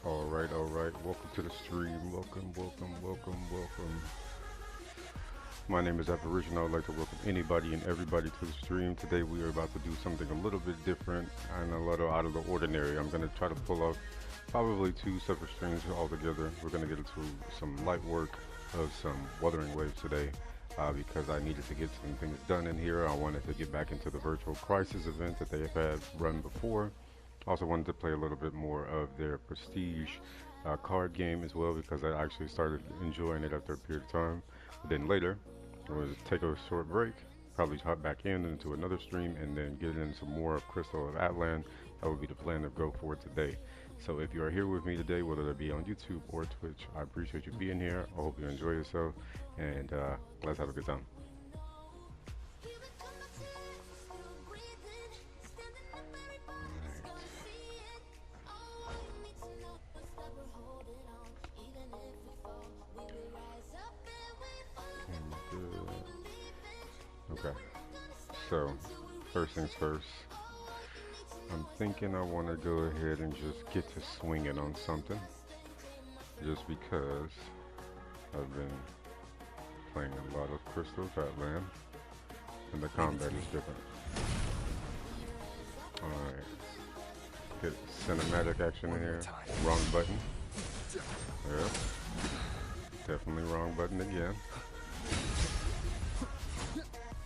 All right. Welcome to the stream. Welcome. My name is Apparition. I would like to welcome anybody and everybody to the stream. Today we are about to do something a little bit different and a little out of the ordinary. I'm going to try to pull off probably two separate streams all together. We're going to get into some light work of some Wuthering Waves today. Because I needed to get some things done in here. I wanted to get back into the virtual crisis event that they have had run before. Also wanted to play a little bit more of their prestige card game as well because I actually started enjoying it after a period of time. But then later, I was take a short break, probably hop back in into another stream, and then get in some more of Crystal of Atlan. That would be the plan to go for today. So if you are here with me today, whether that be on YouTube or Twitch, I appreciate you being here. I hope you enjoy yourself, and let's have a good time. Okay, so first things first, I'm thinking I want to go ahead and just get to swinging on something, just because I've been playing a lot of Crystal Fatland, and the combat is different. Alright, get cinematic action in here. Wrong button. Yep, definitely wrong button again.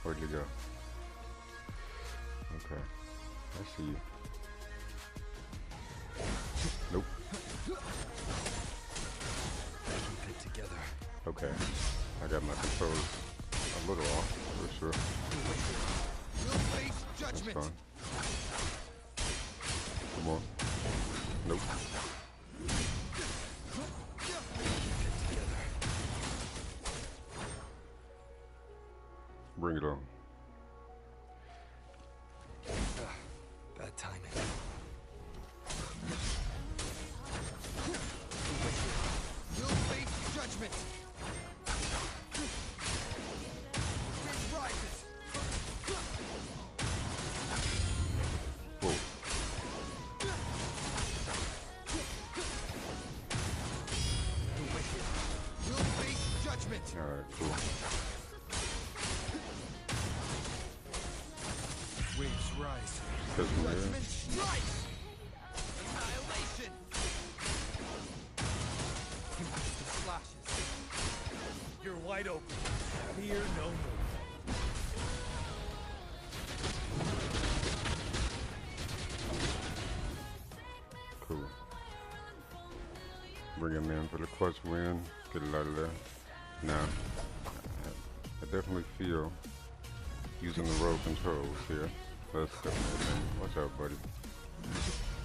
Where'd you go? Okay, I see you. Nope. Okay, I got my controls a little off, for sure. That's fine. Come on. Nope. Bring it on. Bad timing. You'll face judgment. Wind rises. Whoa. You'll face judgment. Alright, cool. Waves rise. Judgment strikes. Annihilation. The slashes. You're wide open. Fear no more. Cool. Bring him in for the clutch win. Get it out of there. Now, I definitely feel using the road controls here. That's definitely a thing. Watch out, buddy.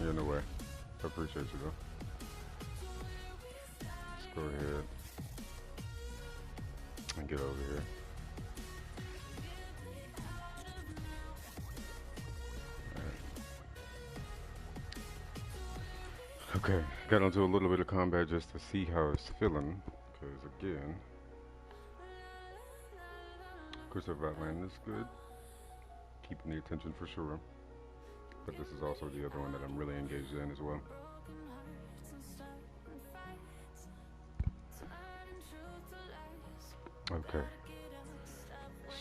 You're in the way. I appreciate you, though. Let's go ahead and get over here. Okay, got into a little bit of combat just to see how it's feeling, because again, Crystal Outland is good, keeping the attention for sure, but this is also the other one that I'm really engaged in as well. Okay,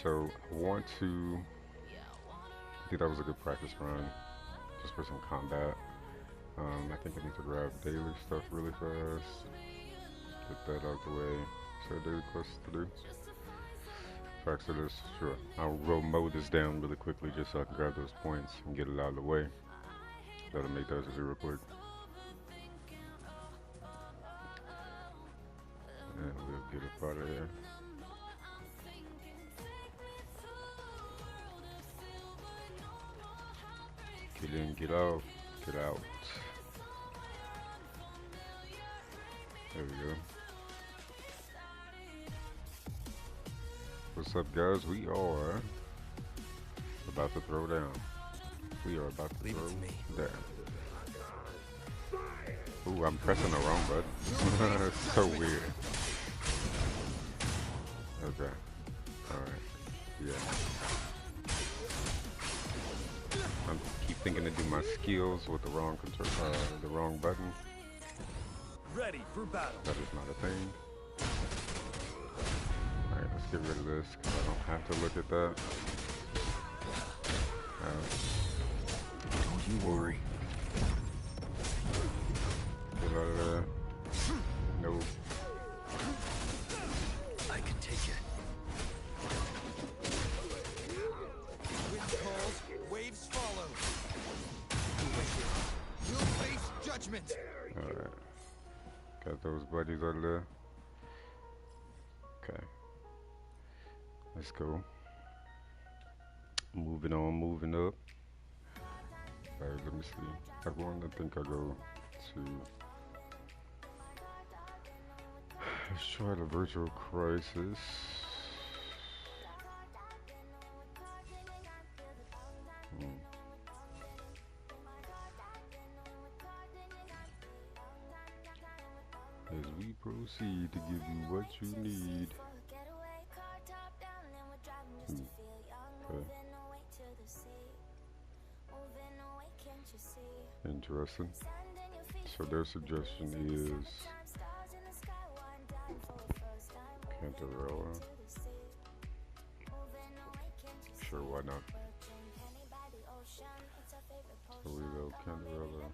so I want to, I think that was a good practice run, just for some combat. I think I need to grab daily stuff really fast. Get that out the way. Is there daily quests to do? Facts of this, sure. I'll go mow this down really quickly just so I can grab those points and get it out of the way. That'll make that easy real quick. And we'll get up out of here. Get in, get out, get out. There we go. What's up, guys? We are about to throw down. We are about to throw down. Ooh, I'm pressing the wrong button. It's so weird. Okay. Alright. Yeah. I keep thinking to do my skills with the wrong button. Ready for battle. That is not a thing. Alright, let's get rid of this because I don't have to look at that. Don't you worry. Get out of there. Nope. I can take it. Wind calls, waves follow. You'll face judgment. Alright. Got those buddies out there. Okay. Let's go. Moving on, moving up. Alright, let me see. I think I go to... Let's try the virtual crisis. As we proceed to give you what you need. Okay. Interesting. So their suggestion is Cantarella. Sure, why not? So we go Cantarella.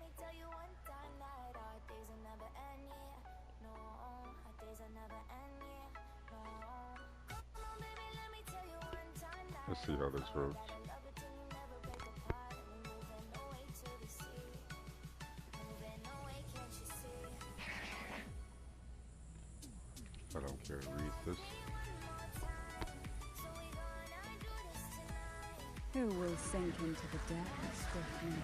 Let's see how this works. I don't care to read this. Who will sink into the depths with me?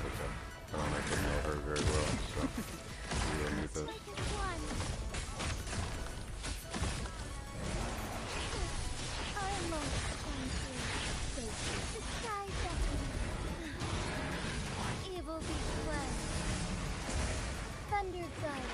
Okay. I don't actually know her very well, so we don't need this. Evil be cleansed. Thunder guide.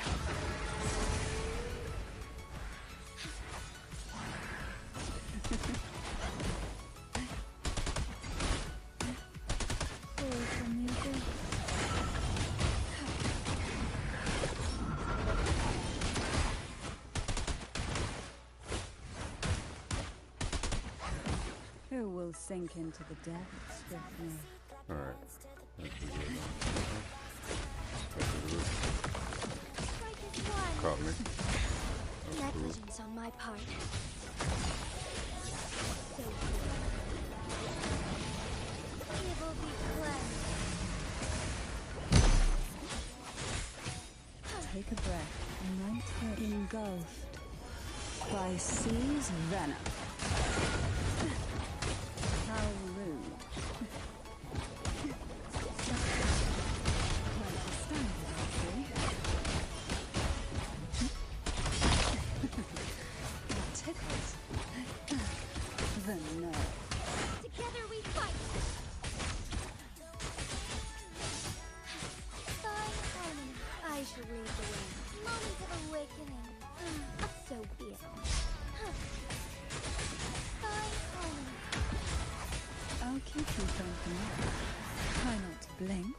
Who will sink into the depths with me? Alright. Caught me. Negligence on my part. So evil be cleansed. Take a breath. Night engulfed by sea's venom. How rude. Quite a standard, actually. It tickles the nerve. Together we fight. Fine harmony. I should lead the way. Moment of awakening. So be it. Fine harmony. I'll keep you company. Try not to blink.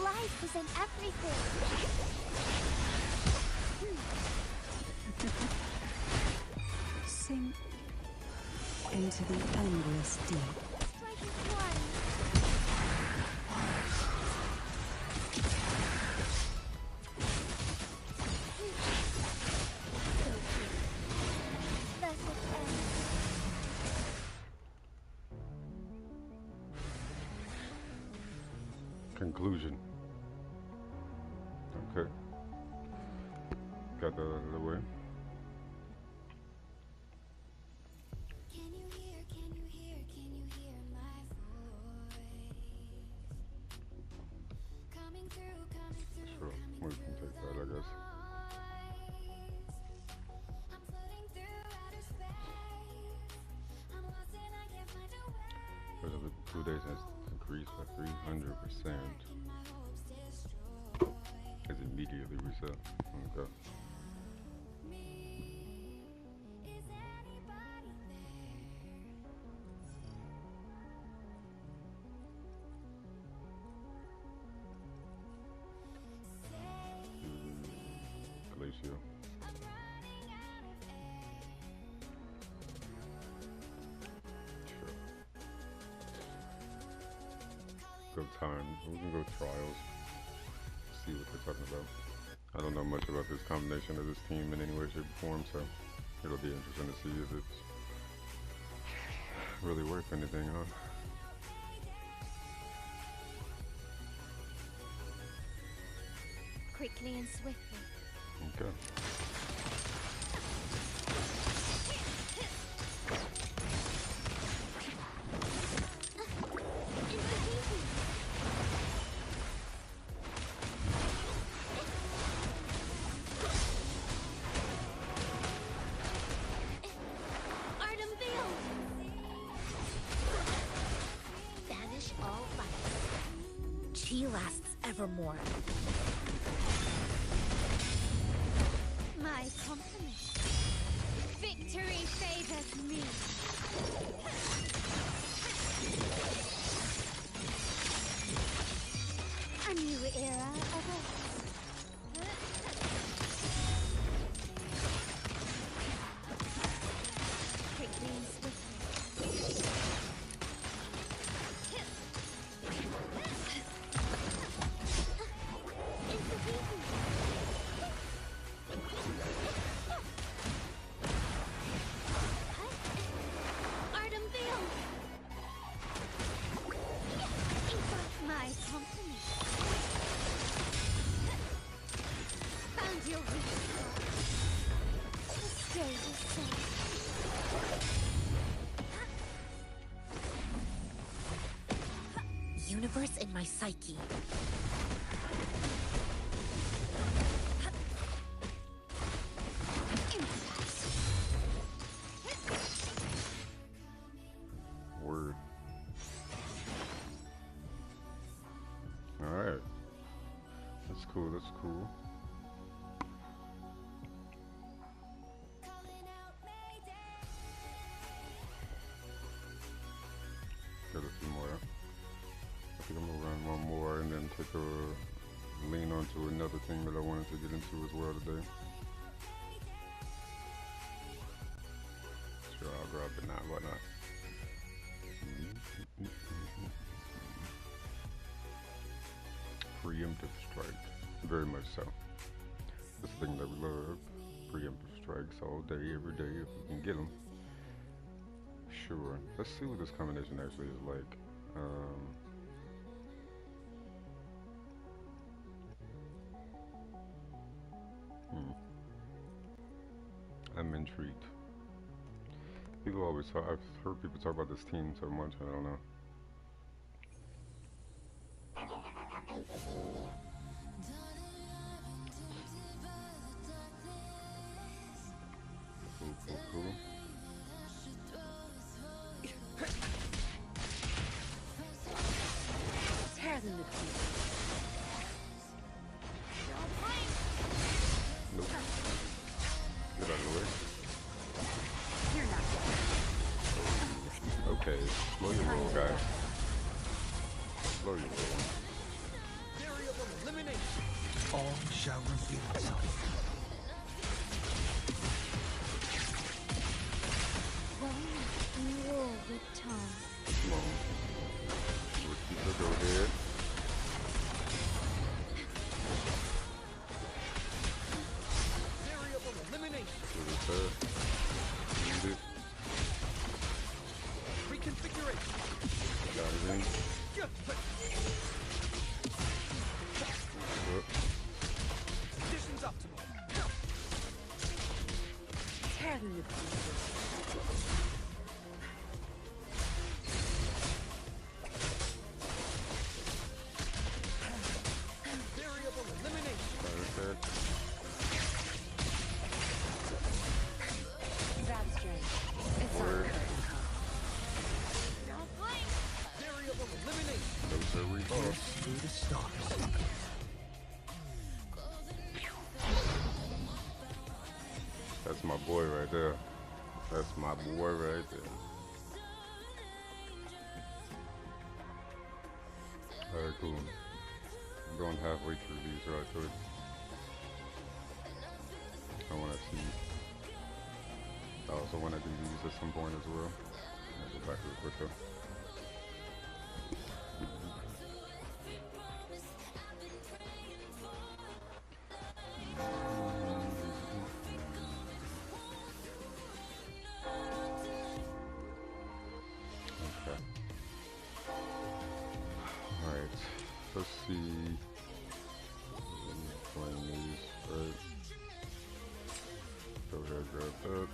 Life is in everything. Sink into the endless deep. Strike is one. So be it. Thus it ends. Conclusion. Okay. Got that out of the way. Can you hear, can you hear, can you hear my voice? Coming through, Sure. We can take that, I guess. I'm floating through outer space. I'm lost and I can't find a way. Because of the 2 days has increased by 300%. My hopes destroy Has immediately reset. Okay. me. Is anybody there? time. We can go trials, see what they're talking about. I don't know much about this combination of this team in any way, shape, or form, so it'll be interesting to see if it's really worth anything, huh? Quickly and swiftly. Okay. Artem Veil! Banish all life. Chi lasts evermore. My company. Victory favors me. A new era awaits. Quickly and swiftly. Artem Veil! My company. Found your weak spot. The stage is set. Universe in my psyche. Word. Alright. That's cool, that's cool. Got a few more. I think I'm gonna run one more and then take a lean onto another thing that I wanted to get into as well today. Sure, I'll grab it now, why not? Preemptive strike, very much so. This thing that we love, preemptive strikes all day, every day, if we can get them. Sure, let's see what this combination actually is like. I'm intrigued. People always talk, I've heard people talk about this team so much, I don't know. Cool, cool, cool. Tear them to pieces. Nope. Get out of the way. You're not. Okay, slow your roll, guys. Slow your roll. Variable elimination. All shall reveal itself. You rule with Tom. Come on. Keep go ahead. Variable elimination. What is that? Need it. Reconfiguration. Got it in. Up. Conditions optimal. Tear them to pieces. Variable elimination. Perfect. Grab strength. It's our Word. curtain call. Variable elimination. No siree. Oh. Through the stars. That's my boy right there. That's my boy right there. Alright, cool. I'm going halfway through these right quick. I want to see. I also want to do these at some point as well. I'll go back real quick though. let's see. Playing these, right? Go ahead, grab that.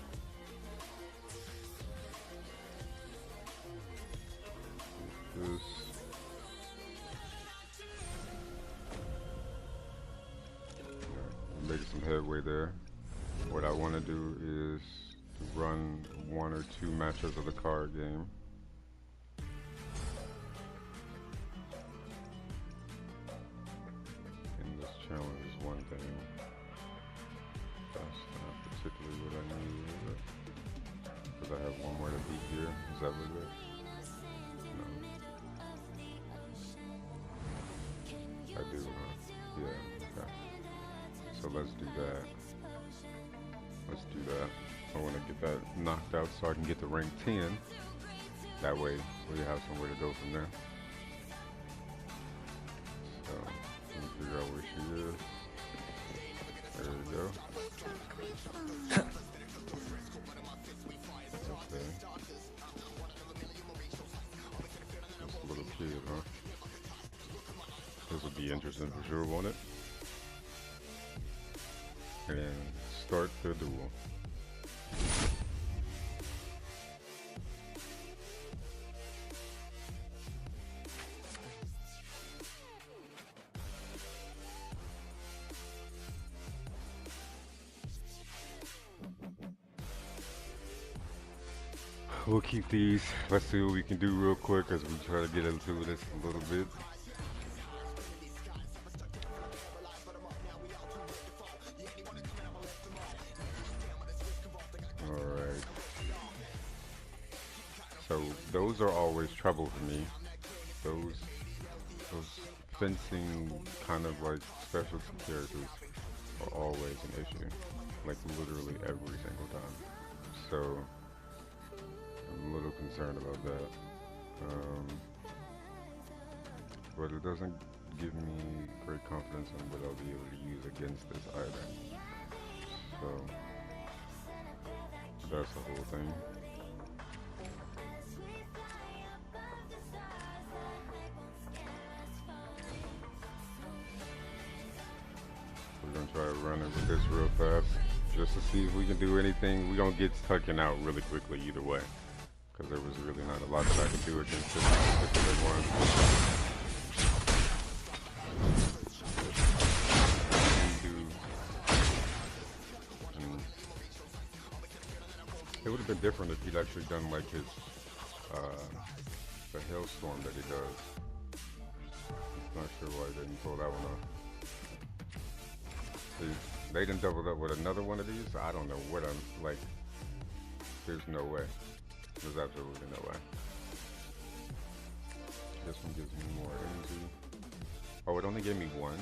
This. Right, making some headway there. What I want to do is to run 1 or 2 matches of the card game. And this challenge is one thing. That's not particularly what I need, is it? Because I have one more to beat here. Is that what it is? No. I do, huh? Yeah, okay. So let's do that. Let's do that. I want to get that knocked out so I can get to rank 10. That way we have somewhere to go from there. So, let me figure out where she is. There we go. Okay. Just a little kid, huh? This will be interesting for sure, won't it? And start the duel. We'll keep these. Let's see what we can do real quick as we try to get into this a little bit. Alright. So those are always trouble for me. Those fencing kind of like specialty characters are always an issue. Like literally every single time. So I'm a little concerned about that. But it doesn't give me great confidence in what I'll be able to use against this either. So that's the whole thing. We're gonna try to run it with this real fast, just to see if we can do anything. We don't get taken out really quickly either way, because there was really not a lot that I could do against this particular one. It would have been different if he'd actually done like his, the hailstorm that he does. Not sure why he didn't pull that one off. They didn't double up with another one of these. I don't know what I'm like. There's no way. There's absolutely no way. This one gives me more energy. Oh, it only gave me one.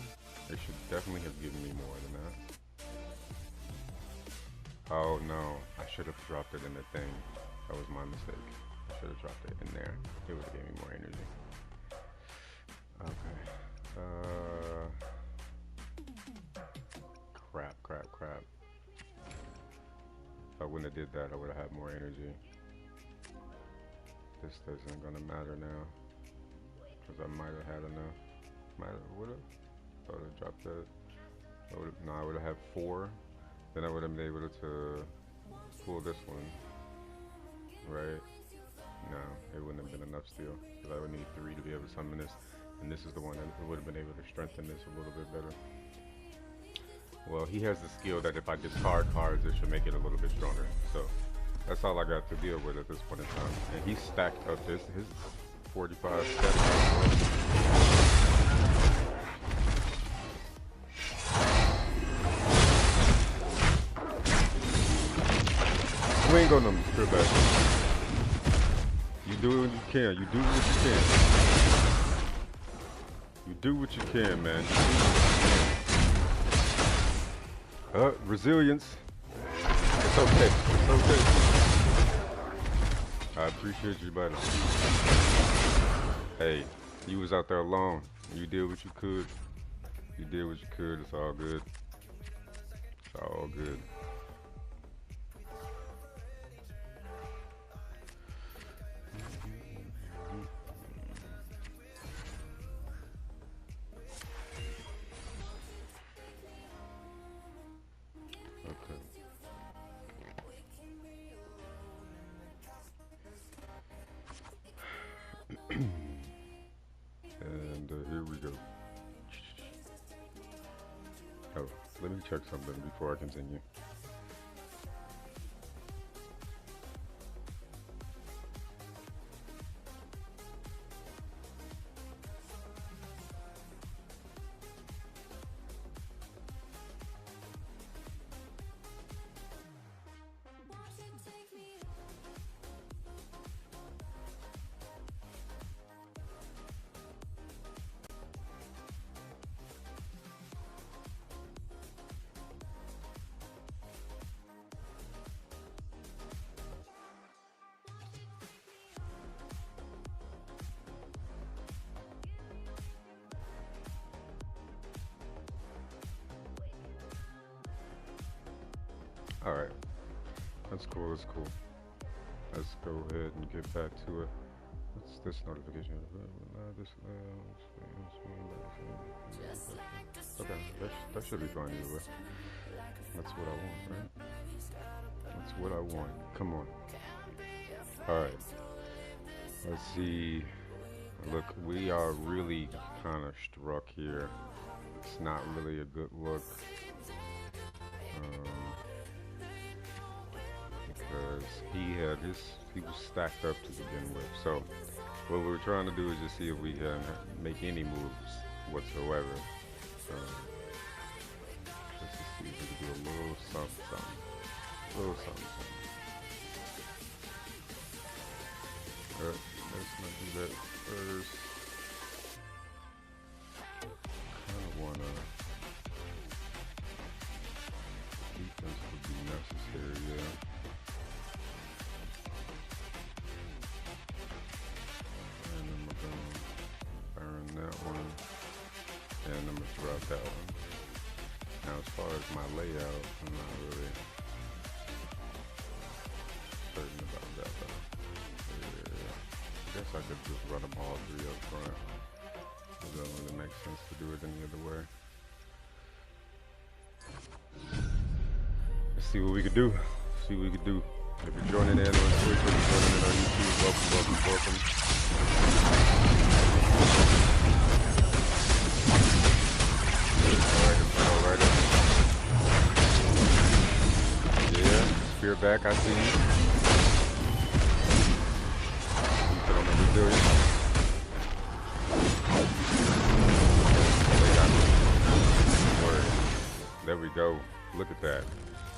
It should definitely have given me more than that. Oh no, I should have dropped it in the thing. That was my mistake. I should have dropped it in there. It would have given me more energy. Okay. Crap. If I wouldn't have did that, I would have had more energy. This isn't gonna matter now, because I might have had enough. Would've? I would have dropped that. I would have had 4. Then I would have been able to pull this one, right? No, it wouldn't have been enough still, because I would need 3 to be able to summon this. And this is the one that would have been able to strengthen this a little bit better. Well, he has the skill that if I discard cards, it should make it a little bit stronger. So that's all I got to deal with at this point in time. And he stacked up his 45 steps. You ain't gonna feel bad. You do what you can. You do what you can. You do what you can, man. Resilience. It's okay. It's okay. I appreciate you, buddy. Hey, you was out there alone. You did what you could. You did what you could. It's all good. It's all good. And here we go. Oh, let me check something before I continue. Won't you take me All right, that's cool. That's cool. Let's go ahead and get back to it. What's this notification? Okay, that should be fine either way. That's what I want, right? That's what I want. Come on. All right. Let's see. Look, we are really kind of struck here. It's not really a good look. Because he was stacked up to begin with. So what we're trying to do is just see if we can make any moves whatsoever. Let's just see if we can do a little something, something. A little something, something. Let's not do that first. Kind of wanna. Defense would be necessary, yeah. And then we're gonna burn that one, and I'm gonna drop that one. Now, as far as my layout, I'm not really certain about that though. Yeah. I guess I could just run them all three up front. It doesn't really make sense to do it any other way. Let's see what we can do. See what we can do. If you're joining in on Twitch or you're joining in on YouTube, welcome, welcome, welcome. Alright. Yeah, spear back, I see you. You put on the resilience. Word. There we go. Look at that.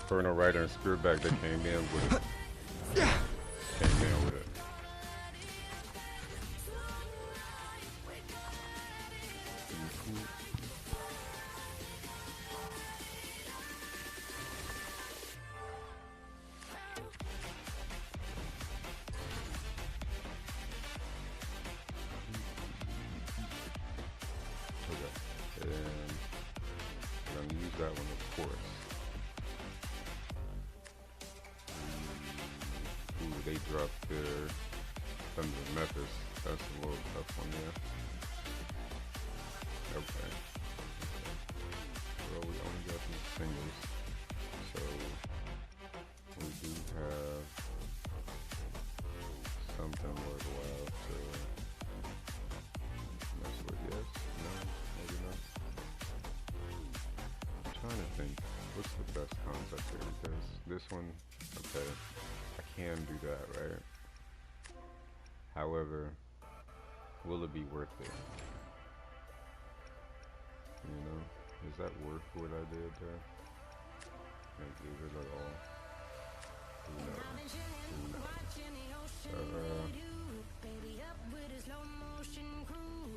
Inferno Rider and Spear back that came in with it. Came in with it. Okay. And I'm gonna use that one, of course. Ooh, they dropped their Thunder Memphis. That's a little tough one there. Okay. Well, we only got these singles, so we do have something worthwhile to mess with. Yes? No? Maybe not. I'm trying to think. What's the best concept here? Because this one, okay, I can do that, right? However, will it be worth it? You know, is that worth what I did there? Like, is it at all? Who knows? Who knows?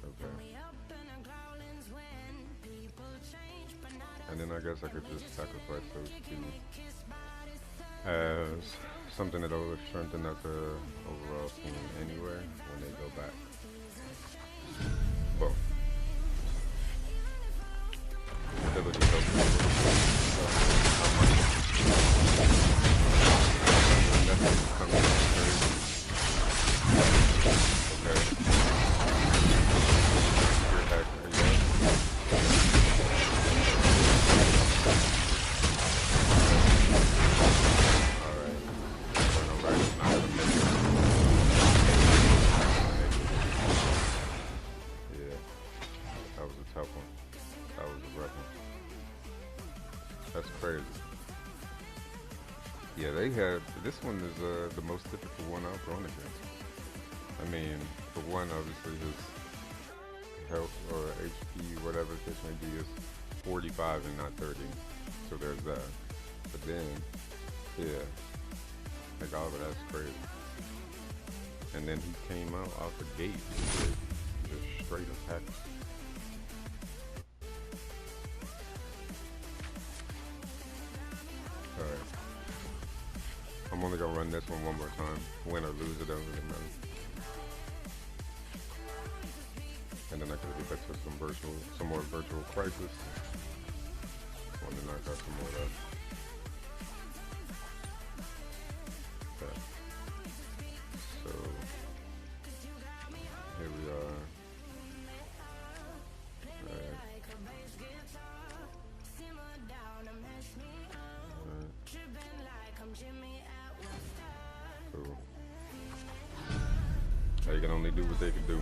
Okay. And then I guess I could just sacrifice those two as something that will strengthen up the overall team anyway when they go back. Boom. Ability crazy. Yeah, they had, this one is the most difficult one I've gone against. I mean, for one, obviously his health or HP, whatever the case may be, is 45 and not 30. So there's that. But then, yeah, like all of that's crazy. And then he came out off the gate with just straight attacks. Alright. I'm only gonna run this one more time. Win or lose, it doesn't really matter. And then I can get back to some more virtual crisis. Want to knock out some more of that. Okay. So here we are. Alright. Cool. They can only do what they can do.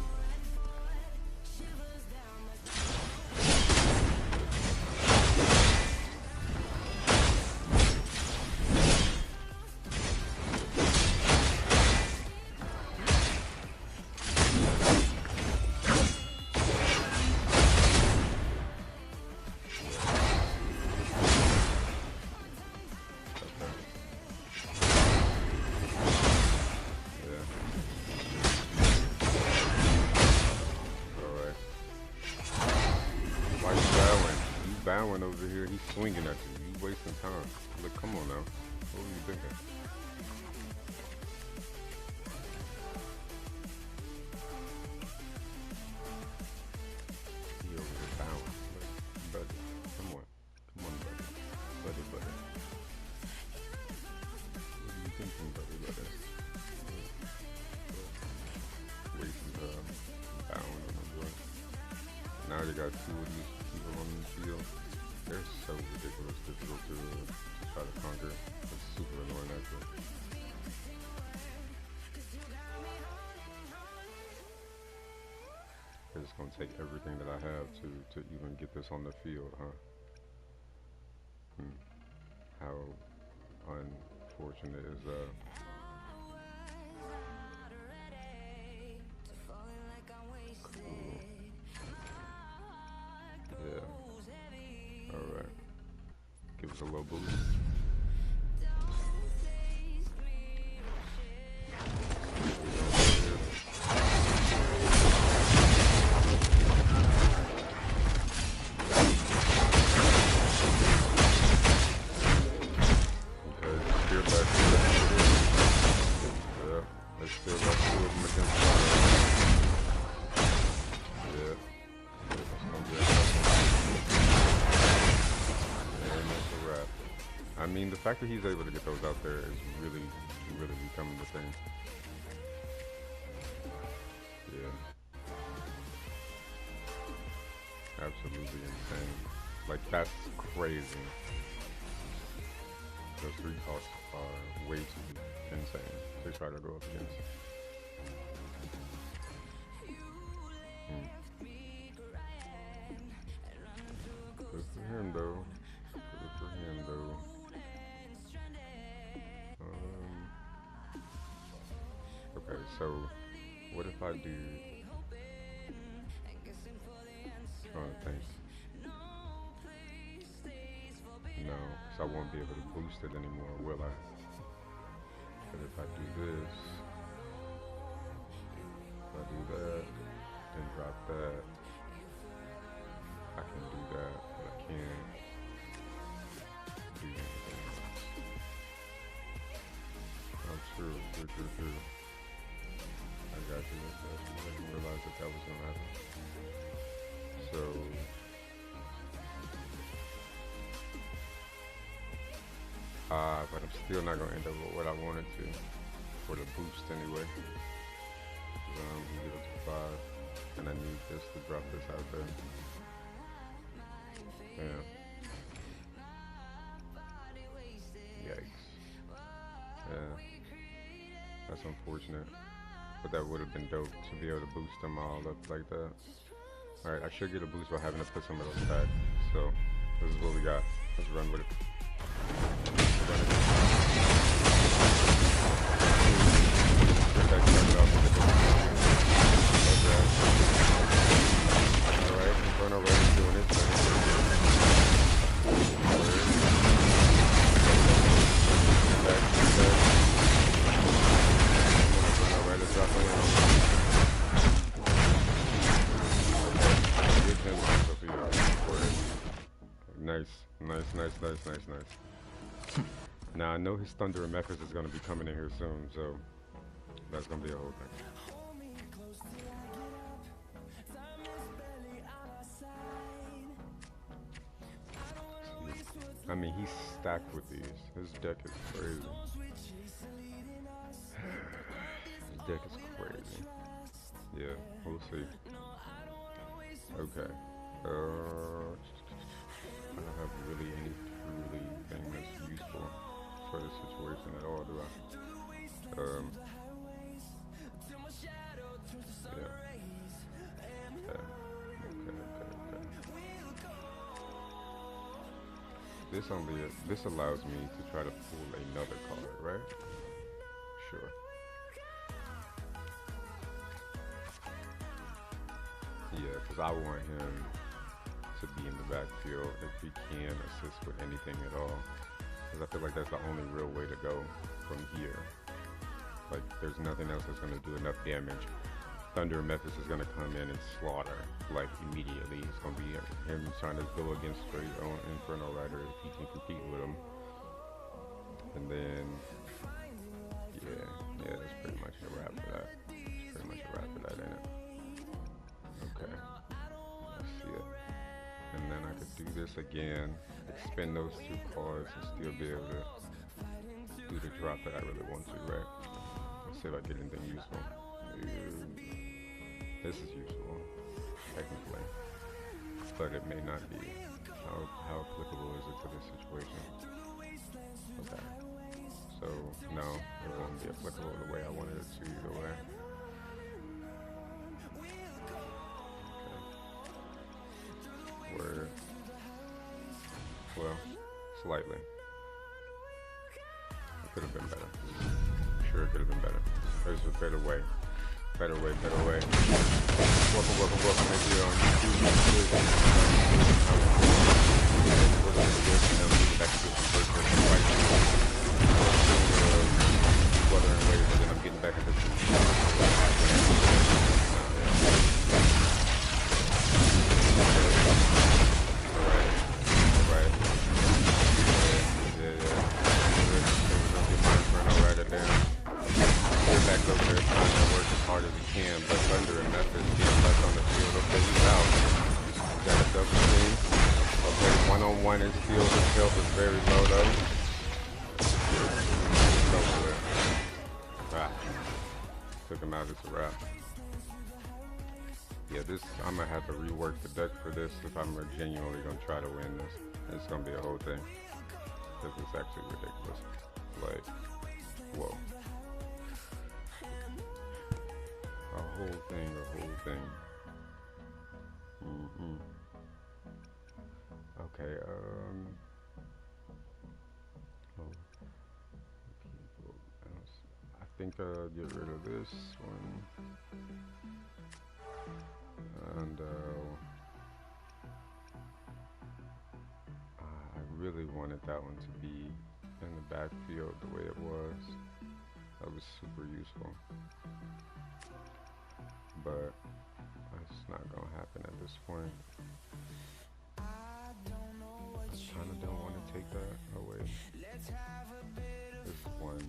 Bowing over here, he's swinging at you. You wasting time. Look, come on now. What were you thinking? He over here bowing. Look, buddy, come on. Come on, buddy. Buddy, buddy. What are you thinking, buddy, buddy? Wasting time. Bowing on the board. Now you got two of these people on the field. They're so ridiculous, difficult to try to conquer. It's super annoying actually. It's gonna take everything that I have to even get this on the field, huh? How unfortunate is that? Cool. Yeah. Alright. Give us a little boost. I mean, the fact that he's able to get those out there is really becoming the thing. Yeah. Absolutely insane. Like, that's crazy. Those 3 costs are way too insane to try to go up against. Good for him, though. Good for him, though. Okay, so what if I do? Oh, thanks. No, because I won't be able to boost it anymore, will I? But if I do this, if I do that, then drop that, I can do that, but I can't do anything else. Oh, true. I got you. I didn't realize that was gonna happen. So, but I'm still not gonna end up with what I wanted to for the boost anyway. Get up to 5, and I need this to drop this out there. Yeah. Yikes. Yeah. That's unfortunate. But that would have been dope to be able to boost them all up like that. Alright, I should get a boost by having to put some of those back. So, this is what we got. Let's run with it. Get that started off with the Alright, Inferno Red is doing its thing. Back to the Inferno Red is dropping out. Get him Sophia. Nice. Now I know his Thunder and Memphis is going to be coming in here soon, so that's going to be a whole thing. I mean, he's stacked with these. His deck is crazy. His deck is crazy. Yeah, we'll see. Okay. I don't have really anything that's useful for this situation at all, do I? Yeah. Okay. This allows me to try to pull another card, right? Sure. Yeah, because I want him to be in the backfield if he can assist with anything at all. Because I feel like that's the only real way to go from here. Like, there's nothing else that's going to do enough damage. Thunder and Memphis is going to come in and slaughter, like, immediately. It's going to be him trying to go against straight on Inferno Rider if he can compete with him. And then, yeah, that's pretty much a wrap for that. It's pretty much a wrap for that, ain't it? Okay. Let's see it. And then I could do this again, expend those two cards and still be able to do the drop that I really want to, right? Let's see if I get anything useful. This is useful, technically, but it may not be. How applicable is it to this situation? Okay. So, no, it won't be applicable the way I wanted it to either way. Okay. Word. Well, slightly. It could have been better. Sure, it could have been better. There's a better way. Better way. Welcome if you're on YouTube. Back to some first-person fights. Wuthering Waves, and then I'm getting back into some Alright. Yeah. Your mind's running all right at there. Get back over there trying to work as hard as he can, but Thunder and Memphis being left on the field. Okay, he's out. Got a double team. Okay, one-on-one is field. His health is very low though. Took him out, it's a wrap. Yeah, I'm gonna have to rework the deck for this if I'm genuinely gonna try to win this. It's gonna be a whole thing. This is actually ridiculous. Like, whoa. A whole thing. Okay, I think I'll get rid of this one. And I really wanted that one to be in the backfield the way it was. That was super useful. But it's not gonna happen at this point. I kinda don't want to take that away. This one.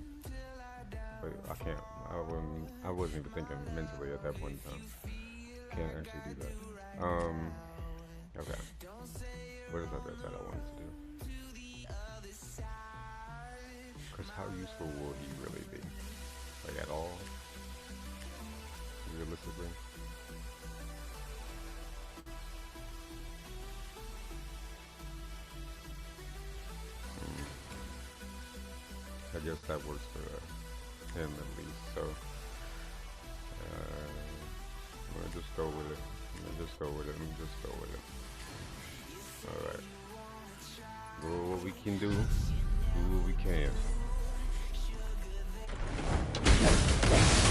But I can't. I wasn't even thinking mentally at that point in time. Can't actually do that. Okay. What is that I wanted to do? Because how useful will he really be? Like at all? Realistically? I guess that works for him at least, so I'm gonna just go with it. Alright. Well, what we can do do what we can.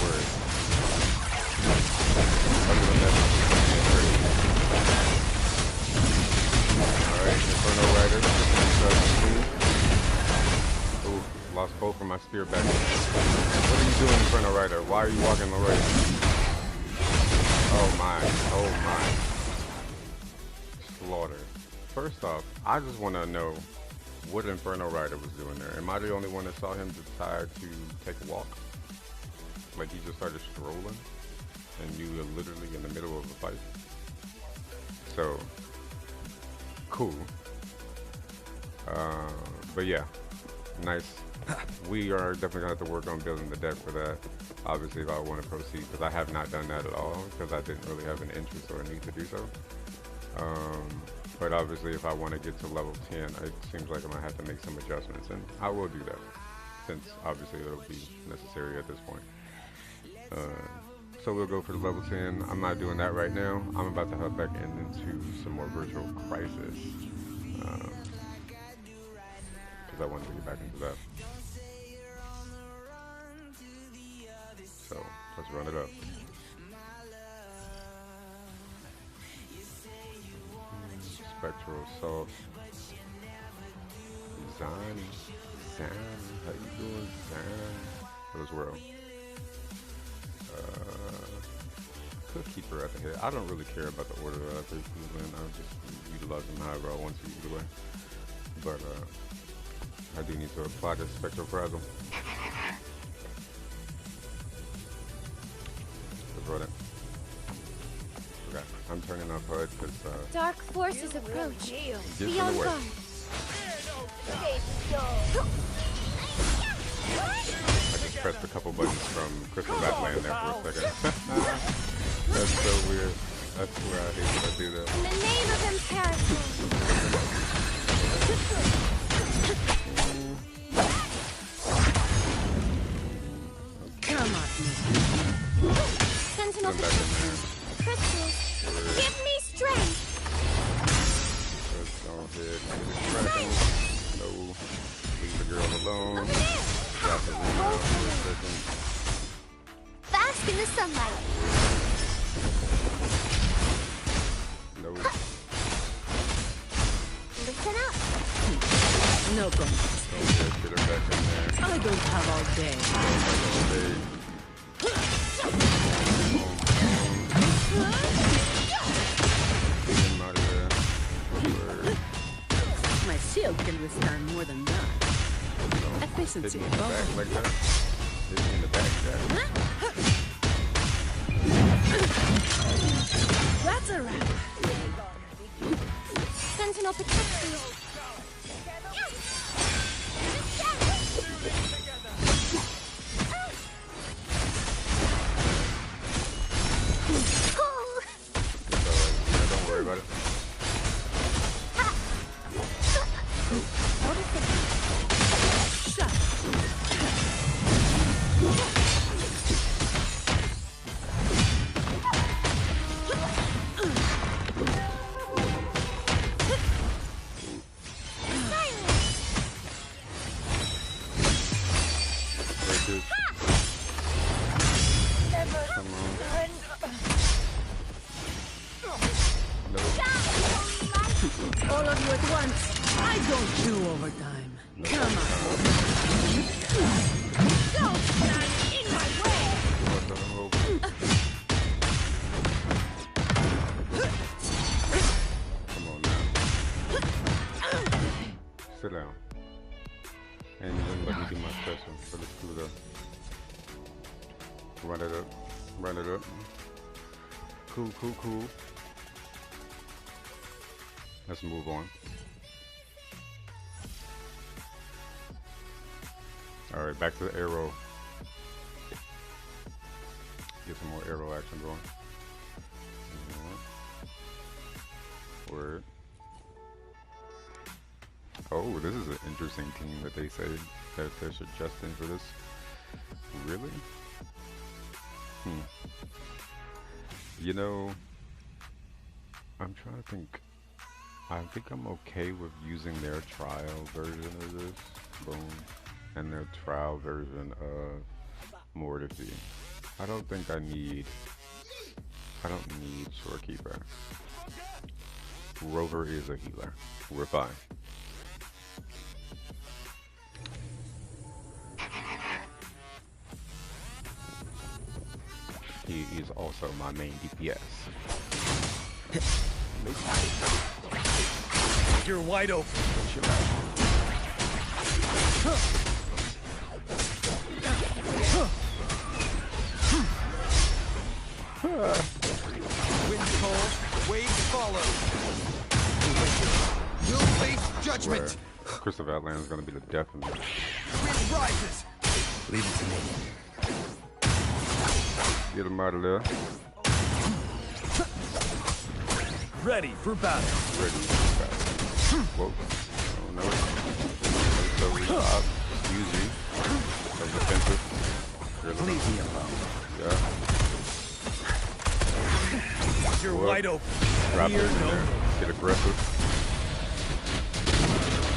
Word. Other than that, alright, Inferno Rider. Ooh, lost both of my spear back. What are you doing, Inferno Rider? Why are you walking the way? Oh my, oh my. Slaughter. First off, I just want to know what Inferno Rider was doing there. Am I the only one that saw him decide to take a walk? Like he just started strolling and you were literally in the middle of a fight. So, cool. But yeah, nice. We are definitely gonna have to work on building the deck for that. Obviously, if I want to proceed, because I have not done that at all, because I didn't really have an interest or a need to do so. But obviously, if I want to get to level 10, it seems like I'm gonna have to make some adjustments, and I will do that, since obviously it'll be necessary at this point. So we'll go for the level 10. I'm not doing that right now. I'm about to hop back into some more Virtual Crisis, because I want to get back into that. So let's run it up. Spectral Assault. Zan, how you doing, Zan? Those world. Cookkeeper at the head. I don't really care about the order that I take things in. I just utilize them however I want to either way. But I do need to apply this Spectral Frazzle. Let's run it. Okay, I'm turning off HUD because Dark forces approach. get Be in on the way. guard. I just pressed a couple buttons from Crystal Battleland there for a second. That's so weird. That's where I hate when I do that. In the name of Apparition. Come on. Sentinel Come back in there. crystals. Give me strength. Let's go ahead and get cracking. No. Leave the girl alone. Over there. Drop the rebound for a second. Bask in the sunlight. No. Listen up. No problem. Okay, get her back in there. I don't have all day. Okay. Get him out of there. Word. My shield can withstand more than that. Hit Efficiency me in the above. back like that. Hit me in the back, Jack. That's a wrap. Sentinel protects you. Yeah, don't worry about it. Shut. Breakers. Come on. No. All of you at once. I don't do overtime. No. Come on. Don't stand in my way. What the hell? Come on now. Sit down. And you wouldn't let me do my special, so let's do that. Run it up. Run it up. Cool, cool, cool. Let's move on. Alright, back to the arrow. Get some more arrow action going. Word. Oh, this is an interesting team that they say that they're suggesting for this. Really? You know, I'm trying to think. I think I'm okay with using their trial version of this. Boom. And their trial version of Mortifi. I don't need Shorekeeper. Rover is a healer. We're fine. He is also my main DPS. You're wide open. Wind cold, waves follow. You'll face judgment. Crystal Outland is going to be the death of me. Wind rises. Leave it to me. Get him out of there. Ready for battle. Ready for battle. Whoa. Oh no. So we stop. Easy. That's defensive. Leave me alone. Yeah. You're Whoa. wide open. Drop Fear it in no there. more. Get aggressive.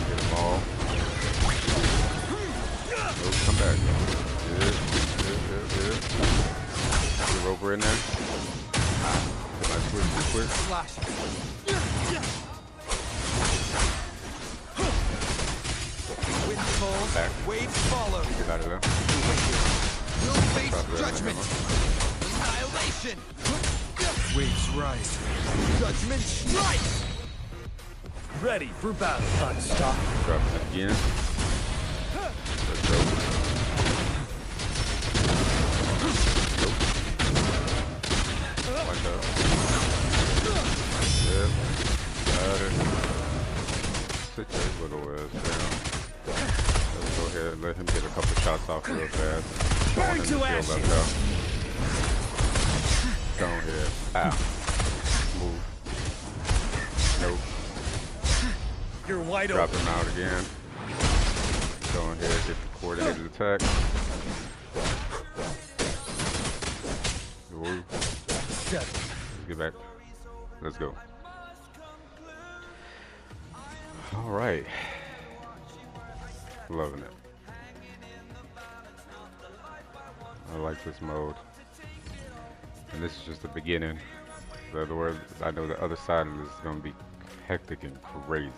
Get them all. Oh, come back. Good. Get a rover in there. Nice quick. Flash. Wind cold, Back. waves follow. Get out of there. You'll face Drop that in there. judgment. Annihilation. Waves rise. Judgment strikes. Ready for battle. Stop. Drop it again. Let's go. Like that. Yep. Got it. Sit your little ass down. Let's go ahead and let him get a couple shots off real fast. Burn Him to shield ashes. up there. Go ahead. Ow. Move. Nope. You're wide Drop open. him out again. Go ahead, get the coordinated attack. Woo. Let's get back. Let's go. All right. Loving it. I like this mode. And this is just the beginning. In other words, I know the other side of this is going to be hectic and crazy.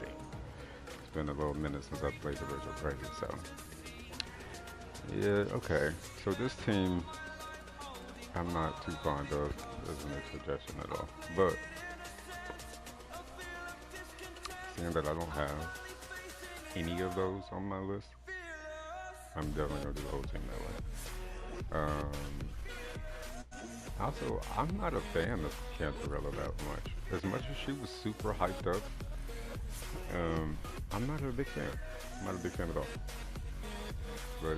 It's been a little minute since I played the Virtual Crazy, so. Yeah, okay. So this team, I'm not too fond of. Doesn't make suggestion at all. But, seeing that I don't have any of those on my list, I'm definitely going to do the whole team that way. Also, I'm not a fan of Cantarella that much. As much as she was super hyped up, I'm not a big fan. I'm not a big fan at all. But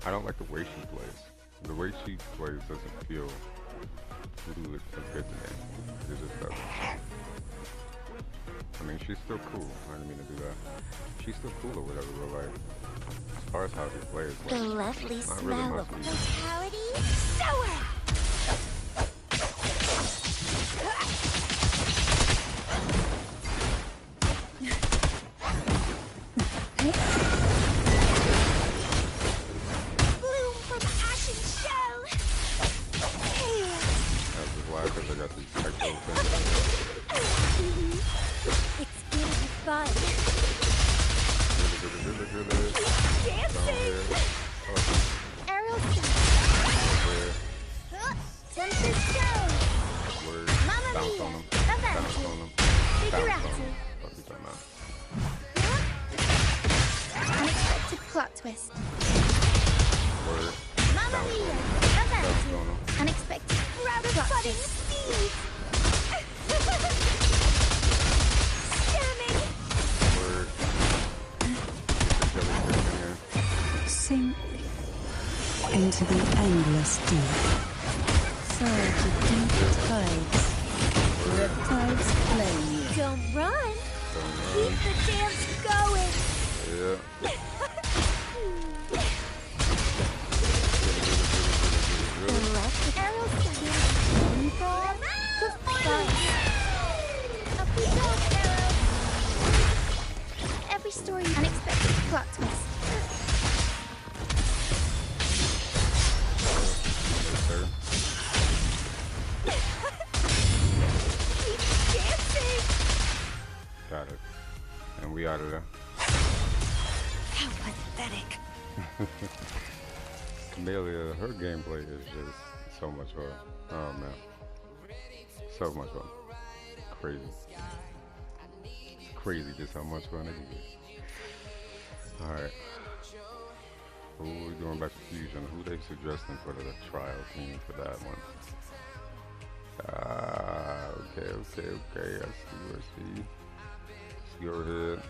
I don't like the way she plays. The way she plays doesn't feel fluid compared to me. It just doesn't. I mean, she's still cool. I didn't mean to do that. She's still cool or whatever, but like, as far as how she plays, like, The lovely not really smell my of speed. vitality. Sour. Bloom from ashen shell. That's just why, because I got these types of It's gonna be fun. things. Dancing. Aerial step. Tempest show. Word. Mamma Bounce mia. on them. Avanti. Bounce on them. Figure Bounce out. on them. Fuck you talking about? Unexpected plot twist. Word. Mamma Bounce mia. on them. Avanti. Bounce on them. Unexpected plot twist. Speed. Jamming. Word. Get the jellyfish in here. Sink into the endless deep. Surge of deep tides. Riptides claim you. Don't run. Don't Keep run. the dance going. Yeah. Electric arrows can be from the fun. Up we go, arrow. Every story unexpected plot twist. be out of there. How pathetic. Camellia, her gameplay is just so much fun. Oh man, so much fun. Crazy. Crazy just how much fun it is. Alright. Who are we doing back to Fusion? Who they suggesting for the trial team for that one? Okay. I see. Let's go ahead.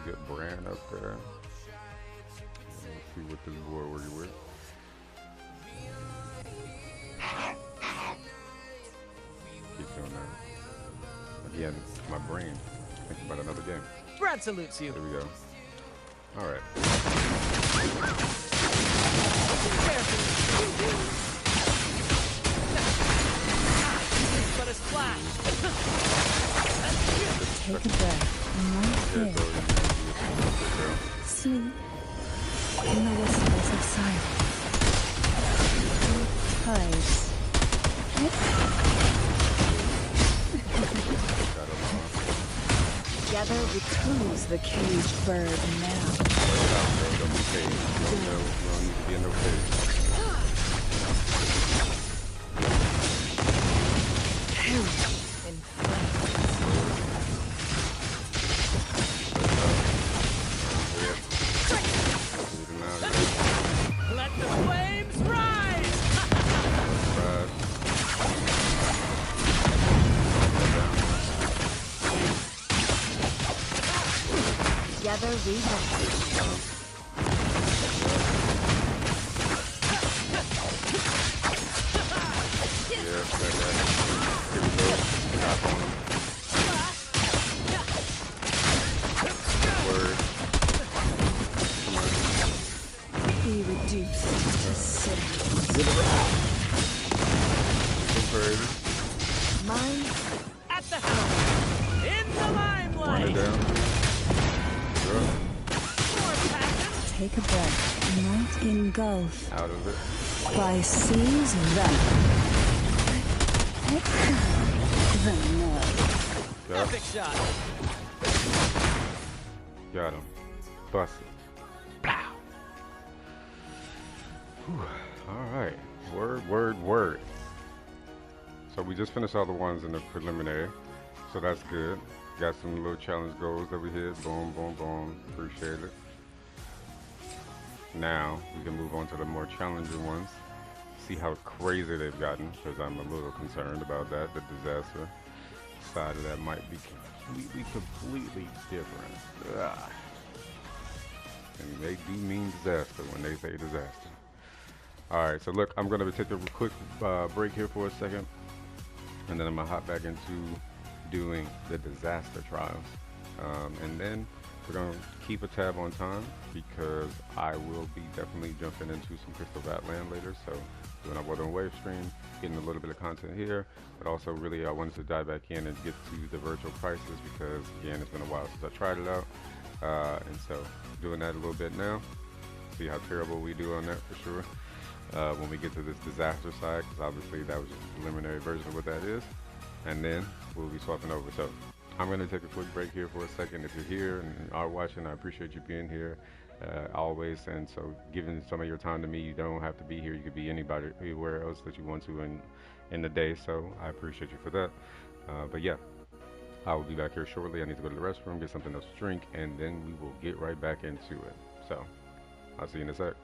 Get Bran up there. Let's see what this boy working with. Keep doing that. Again, my brain thinking about another game. Brad salutes you. Here we go. Alright. But a splash. Take a breath. Right here. Sleep. In the whispers of silence. Tides. Together we close the caged bird now. Don't be caged. You don't need to be in no cage. In flames. Let the flames rise. Together we rise. Be reduced to sin. Mine At the helm. In the limelight. More passion. take a breath. Night engulf Out of it. by seas venom. The nerve. Epic shot. Got him. Bust it. Pow. Alright. Word. So we just finished all the ones in the preliminary. So that's good. Got some little challenge goals that we hit. Boom, boom, boom. Appreciate it. Now we can move on to the more challenging ones. See how crazy they've gotten, because I'm a little concerned about that. The disaster side of that might be completely different. Ugh. And they do mean disaster when they say disaster. Alright, so look, I'm going to take a quick break here for a second. And then I'm going to hop back into doing the disaster trials. And then we're going to keep a tab on time because I will be definitely jumping into some Crystal Vat land later. So doing a Wuthering Waves stream, getting a little bit of content here. But also really I wanted to dive back in and get to the virtual prices because again, it's been a while since I tried it out. And so doing that a little bit now. See how terrible we do on that for sure. When we get to this disaster side, because obviously that was just a preliminary version of what that is. And then we'll be swapping over. So I'm going to take a quick break here for a second. If you're here and are watching, I appreciate you being here always. And so giving some of your time to me, you don't have to be here. You could be anywhere else that you want to in the day. So I appreciate you for that. But yeah, I will be back here shortly. I need to go to the restroom, get something else to drink, and then we will get right back into it. So I'll see you in a sec.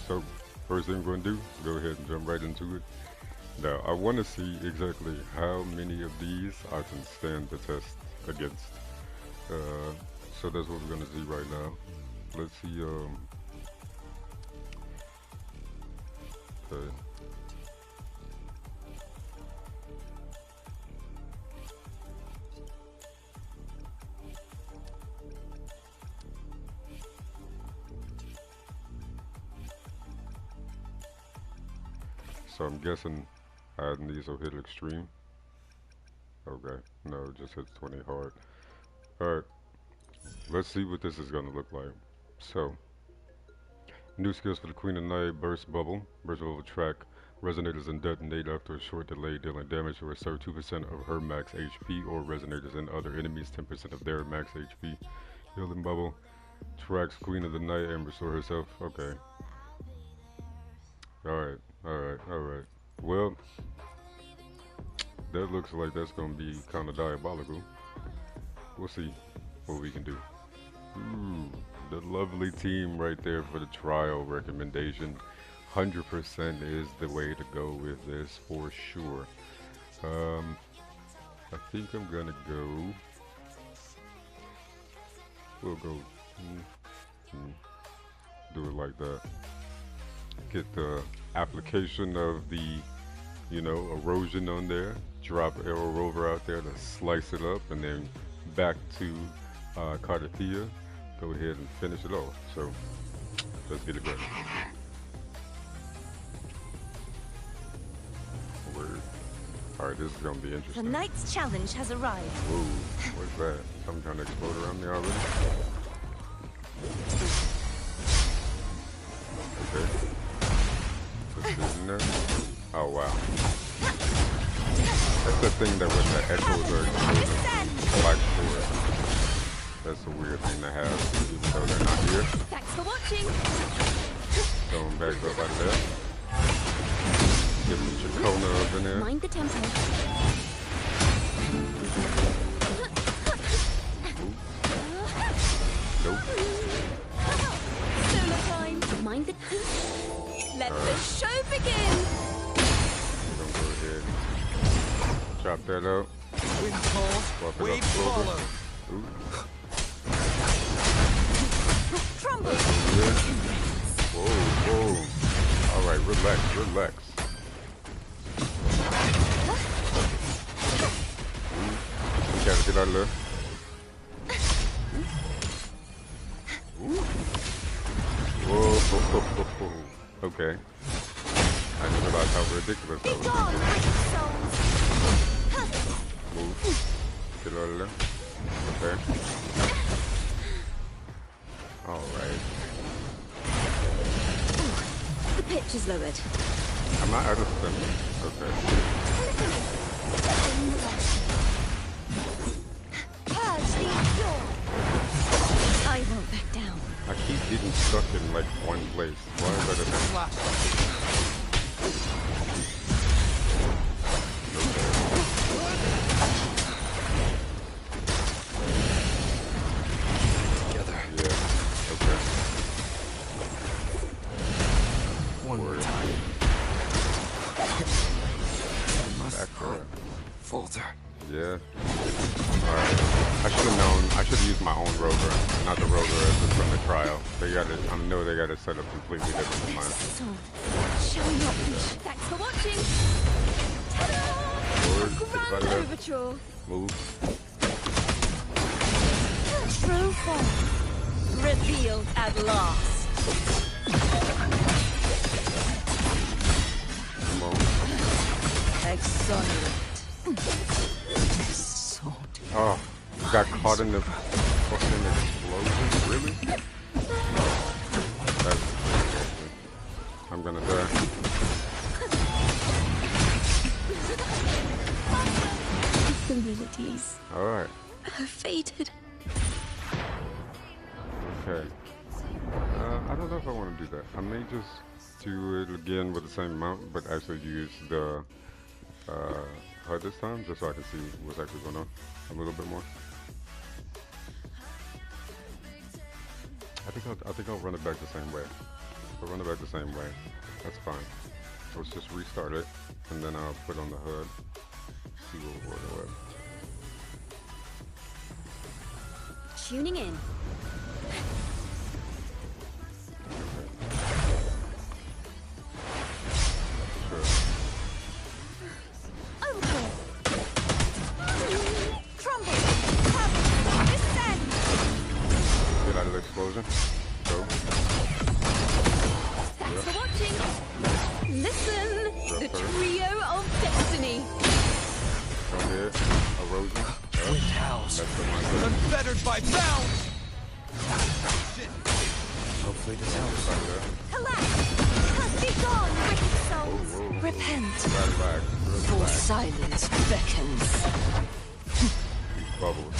So, first thing we're going to do, go ahead and jump right into it. Now, I want to see exactly how many of these I can stand the test against. So that's what we're going to see right now. Let's see, okay. So I'm guessing adding these will hit extreme. Okay, no, it just hits 20 hard. Alright, let's see what this is gonna look like. So, new skills for the Queen of Night, Burst Bubble. Burst Bubble track resonators and detonate after a short delay, dealing damage to restore 2% of her max HP or resonators and other enemies 10% of their max HP. Healing Bubble tracks Queen of the Night and restore herself. Okay. Alright, alright, alright. Well, that looks like that's gonna be kind of diabolical. We'll see what we can do. Ooh, the lovely team right there for the trial recommendation. 100% is the way to go with this for sure. I think I'm gonna go. We'll go. Do it like that. Get the application of the, you know, erosion on there. Drop Arrow Rover out there to slice it up, and then back to Cardathea. Go ahead and finish it off. So let's get it ready. Word. All right, this is gonna be The The interesting. knight's challenge has arrived. Whoa, what's that? Something trying to explode around me already? Okay. Just in there. Oh wow. That's the thing that when the echoes are exploding, like for it. That's a weird thing to have, even though they're not here. Thanks for watching. Going back up out of there. Get some Chacona up in there. Mind the tempo. Nope. Solo time. Mind the. Let the show begin. We're gonna go ahead and chop that out. Wind calls, Swap it wave up over. follow. Ooh. Trumble. Yeah. Whoa, whoa. Alright, relax, relax. Ooh. Gotta get out of there. Ooh. Whoa, whoa, whoa, whoa, whoa. Okay. I didn't realize how ridiculous that was Gone, gonna wicked souls. be. Move. Get out of there. Okay. Alright. The pitch is lowered. I'm not out of step. Okay. Purge the impure. I won't back down. I keep getting stuck in like one place. Why is that a thing? Flash. Together. Yeah. Okay. One more Word. time. Must Back there. falter. Yeah. Alright. I should have known. I should have used my own rover, not the rover as from the trial. They got it. I know they got it set up completely different from mine. Sword. Shall we not reach? Thanks for watching. Forward, Ta-da! get out Grand of there. overture. Move. True form. Revealed at last. Come on. Exonerate. Oh, got caught in the fucking explosion. Really? That's disgusting. I'm gonna die. Abilities Alright. are fated. Okay. I don't know if I want to do that. I may just do it again with the same amount, but actually use the HUD this time, just so I can see what's actually going on a little bit more. I think I'll run it back the same way. So run it back the same way. That's fine. Let's just restart it, and then I'll put on the hood. See what we're working with. Tuning in. Sure. Overkill. Crumble. Crumble. Descend. Get out of the explosion. Go. Thanks for watching. Listen. The Sir. trio of destiny. Go ahead. Erosion. Wind house. That's the one. Unfettered by bounds. Shit. Hopefully this helps. Right there. Collapse. Be gone, wicked souls. Whoa, whoa. Repent. Relax. For Relax. silence beckons. These bubbles.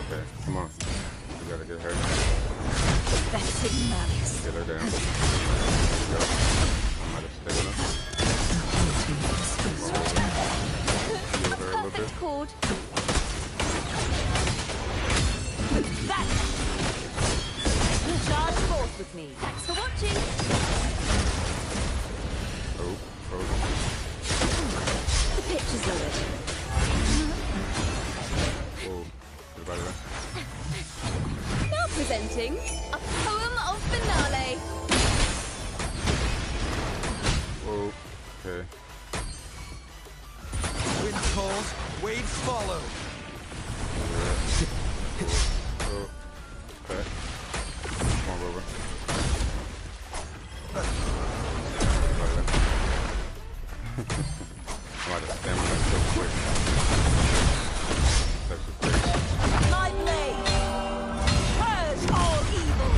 Okay, come on. We gotta get her. Pathetic malice. Get her down. There we go. I might have stayed on her. Heal her a little bit. Perfect chord. That. Charge forth with me. Thanks for watching. Oh, frozen. The picture's loaded. Whoa. Everybody there? Now presenting a poem of finale. Whoa. Okay. Wind calls, waves follow. Oh. Okay. Come on, Rover. Everybody there? I'm out of stamina so quick. That's just crazy. My blade. Purge all evil.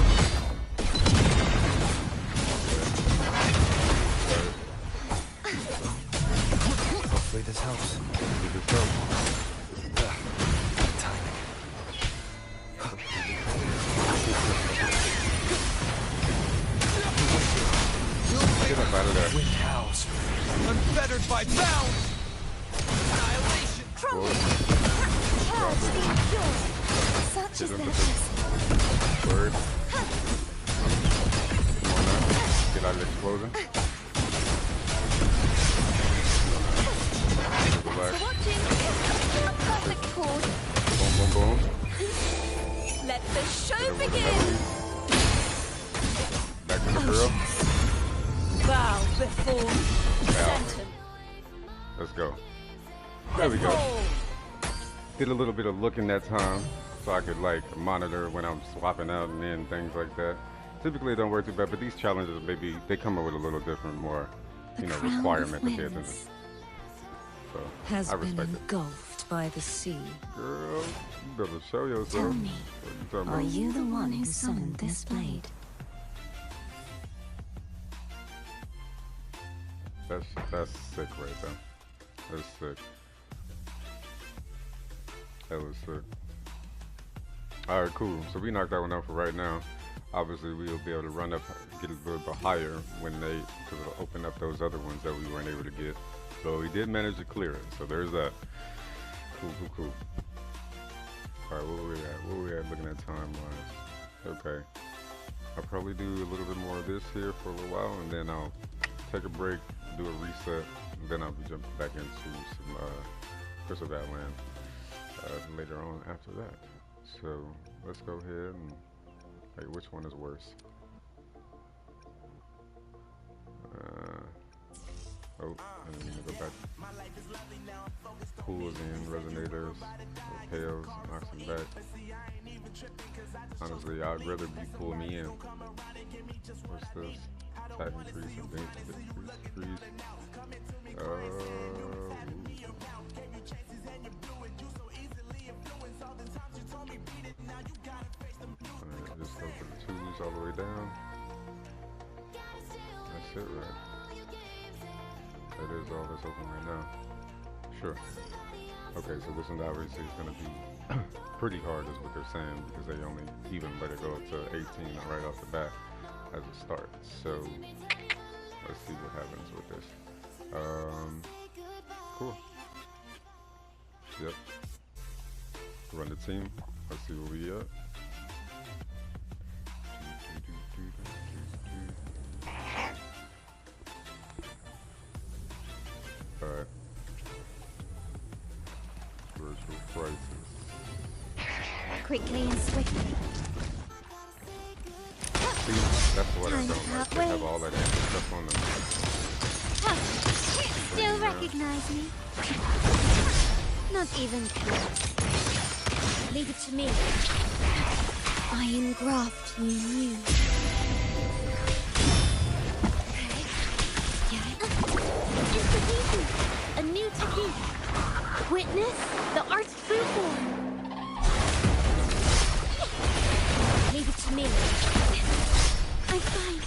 Hopefully this helps. Did this help? Timing. Get up out of there. Wind house. Unfettered by bounds. Annihilation. Crumble. Whoa. Purge the impure. Such is Get their into destiny. the bird. Come on now. Get out of the explosion. Relax. For watching. Perfect chord. Boom, boom, boom. Let the show Get over the begin. melody. Back to the girl. Bow before sentence. Let's go. There we go. Fall. Did a little bit of looking that time so I could like monitor when I'm swapping out and then things like that. Typically it don't work too bad, but these challenges maybe they come up with a little different, more, you know, crown of requirement to pay winds attention. So Has I been respect it. engulfed by the sea. Girl, you better show yourself. Tell me, What you talking are about? you the one who summoned this blade? That's sick right there. That's sick. That was sick. Alright, cool. So we knocked that one out for right now. Obviously we'll be able to run up, get a little bit higher when they, because it'll open up those other ones that we weren't able to get. So we did manage to clear it. So there's that. Cool, cool, cool. Alright, where were we at? Where were we at looking at timelines? Okay. I'll probably do a little bit more of this here for a little while, and then I'll take a break, do a reset, and then I'll be jumping back into some Crystal Badland later on after that. So let's go ahead and, hey, which one is worse? Oh, and then go back. Pulls in, resonators, repels, knocks them back. Honestly, I'd rather be pulling me in. What's this? Attack increase and decrease. Alright, just go for the twos all the way down. That's it, right? That is all that's open right now. Sure. Okay, so this one obviously is going to be pretty hard is what they're saying, because they only even let it go to 18 right off the bat as a start. So let's see what happens with this. Cool. Yep. Run the team. Let's see where we at. Alright. Virtual crisis. Quickly and swiftly. See, that's what I Time don't like. to They have wait. all that extra stuff on them. Still recognize me? Not even close. Leave it to me. I engraft you new. It's easy. A new technique. Witness the art's true form. Leave it to me. I find.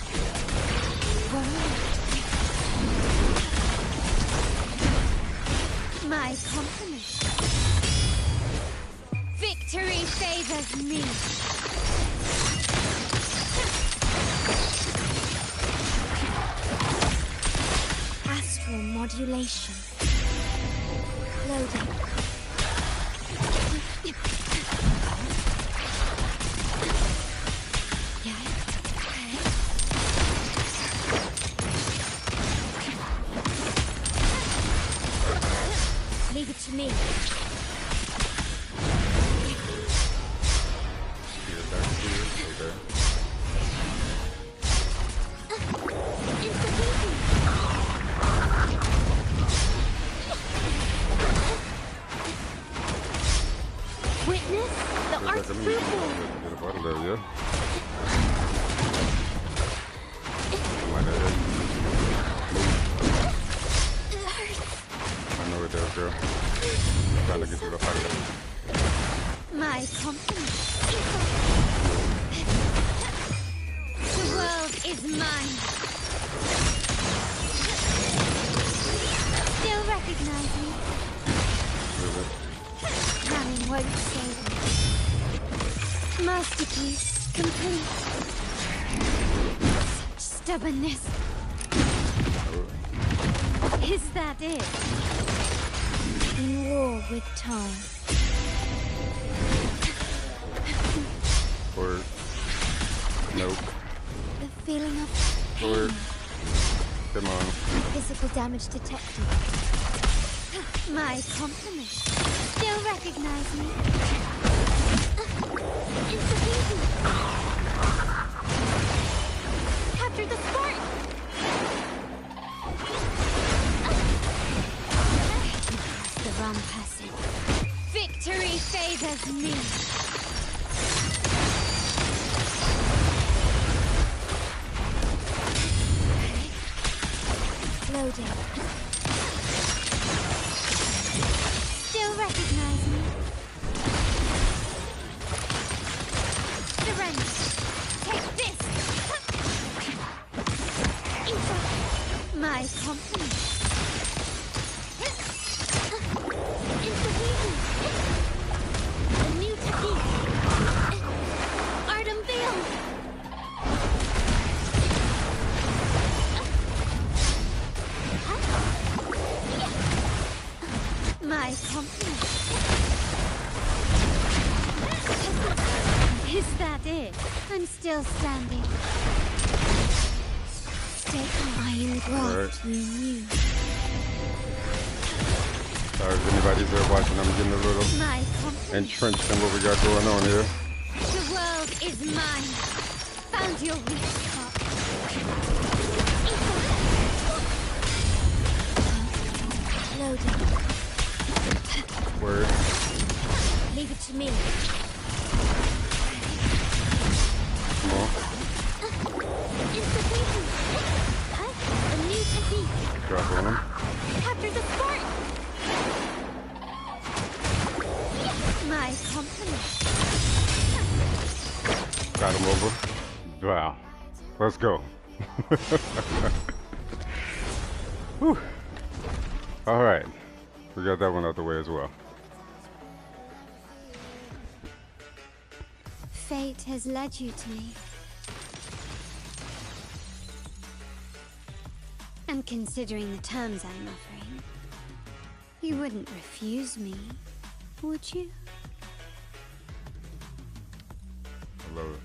My compliment. Victory favors me. Astral modulation. Loading. Leave it to me. Here, back here. Okay. Witness the art's Get true up form. out of there, yeah? Might have hit. It hurts. I know it does, girl. Trying to get you up out of there. My compliment. The world is mine. Still recognize me? Really? Having won't save me. Masterpiece complete. Such stubbornness. Is that it? In war with time. Word. Nope. The feeling of Word. pain. Come on. Physical damage detected. My compliment. Still recognize me? It's easy. Capture the spark! The wrong person. Victory favors me. Loading. Still recognize me? Surrender. Take this. My compliment. A new technique. Art unveiled. My compliment. Is that it? I'm still standing. Stay I engraft you new. Sorry if anybody's there watching. I'm getting a little My compliment. entrenched in what we got going on here. The world is mine. Found your weak spot. Loading. Word. Leave it to me. Come on. Institution. A new technique. Drop on him. Capture the spark. My compliment. Got him over. Wow. Let's go. Whew. All right. We got that one out the way as well. Fate has led you to me. And considering the terms I'm offering, you wouldn't refuse me, would you? I love it.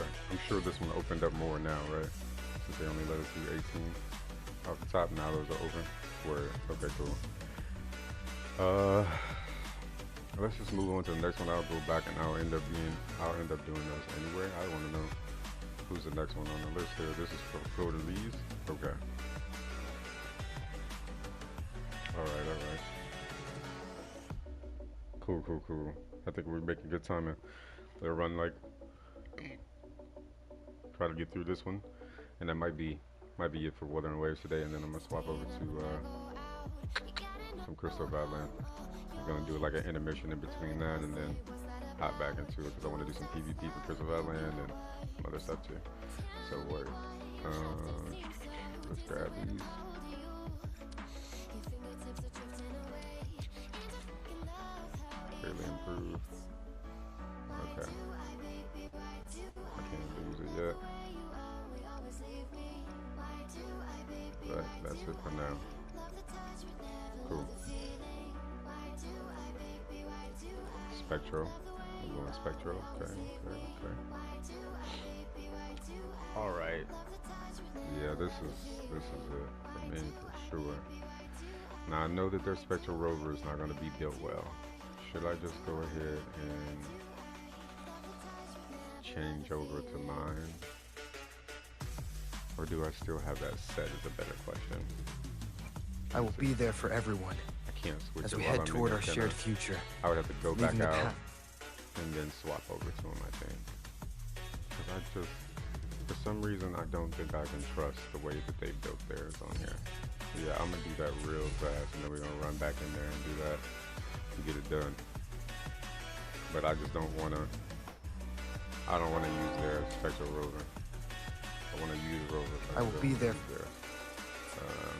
Okay. I'm sure this one opened up more now, right? Since they only let us do 18. off the top. Now those are open. Word. Okay, cool. Let's just move on to the next one. I'll go back and I'll end up doing those anyway. I want to know who's the next one on the list here. This is for Florida Leaves. Okay. Alright. Cool. I think we're making good timing. They'll run like try to get through this one. And that might be it for Wuthering Waves today, and then I'm gonna swap over to some Crystal Badland. I'm gonna do like an intermission in between that and then hop back into it because I want to do some PvP for Crystal Badland and some other stuff too. So word. Let's grab these. Fairly improved. Okay. I can't lose it yet. But that's it for now. Cool. Spectral. We're going Spectral. Okay. Alright. Yeah, this is it for me for sure. Now I know that their Spectral Rover is not going to be built well. Should I just go ahead and change over to mine? Or do I still have that set is a better question. I will be there for everyone I can't switch as it we while head I'm in toward there, our can I? shared future. I would have to go back Leaving the out path. and then swap over to him, I think. Because for some reason, I don't think I can trust the way that they built theirs on here. Yeah, I'm going to do that real fast, and then we're going to run back in there and do that and get it done. But I just don't want to, I don't want to use their Spectral Rover. I want to use Rover. I will be there.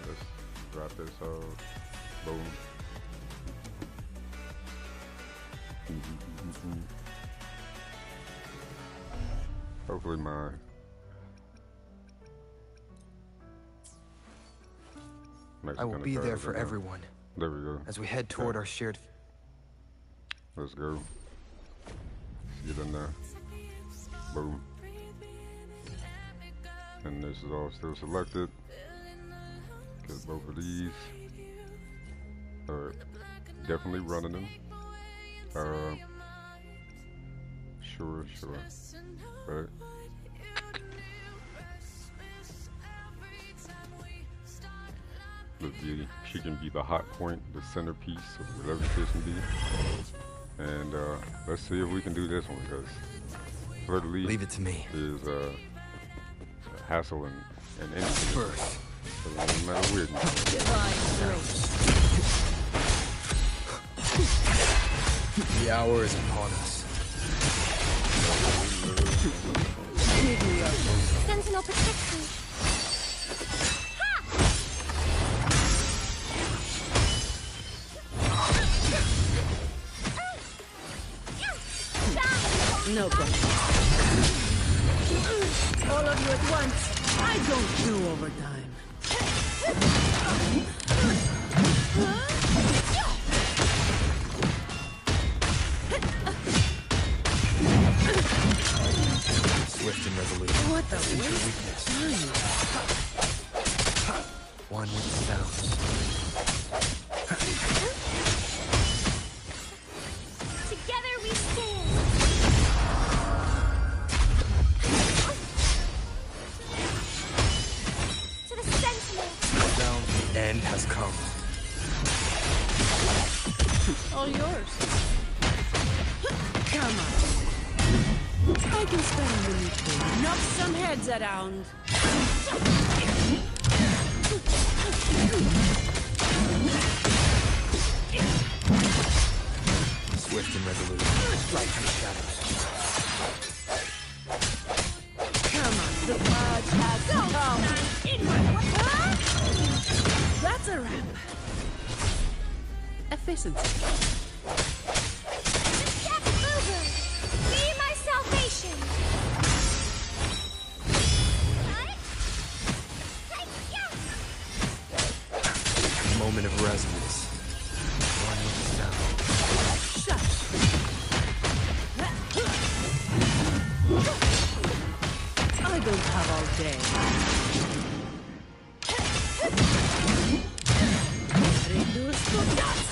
Let's drop this out. Boom. Hopefully my I will be there for everyone There we go. as we head toward our shared. Let's go. Let's get in there. Boom. And this is all still selected. Get both of these. Definitely running them. Sure. Right. Look, beauty. She can be the hot point, the centerpiece, or whatever the case may be. And let's see if we can do this one because Fleur de Lis Leave it to me. is a hassle and anything. First. Doesn't matter weird. The hour is upon us. Sentinel protection. No problem. All of you at once. I don't do overtime. Swift and resolute. What the That's your weakness. One with sounds. Together we stand. To the Sentinel. Now the end has come. All yours. Come on. I can spend a minute to knock some heads around. Swift and resolute. Flight through shadows. Come on, the purge has come. That's a wrap. Efficiency. Death Mover. Be my salvation. Moment of resonance. One with sound. Shush. I don't have all day. Reduce to dust.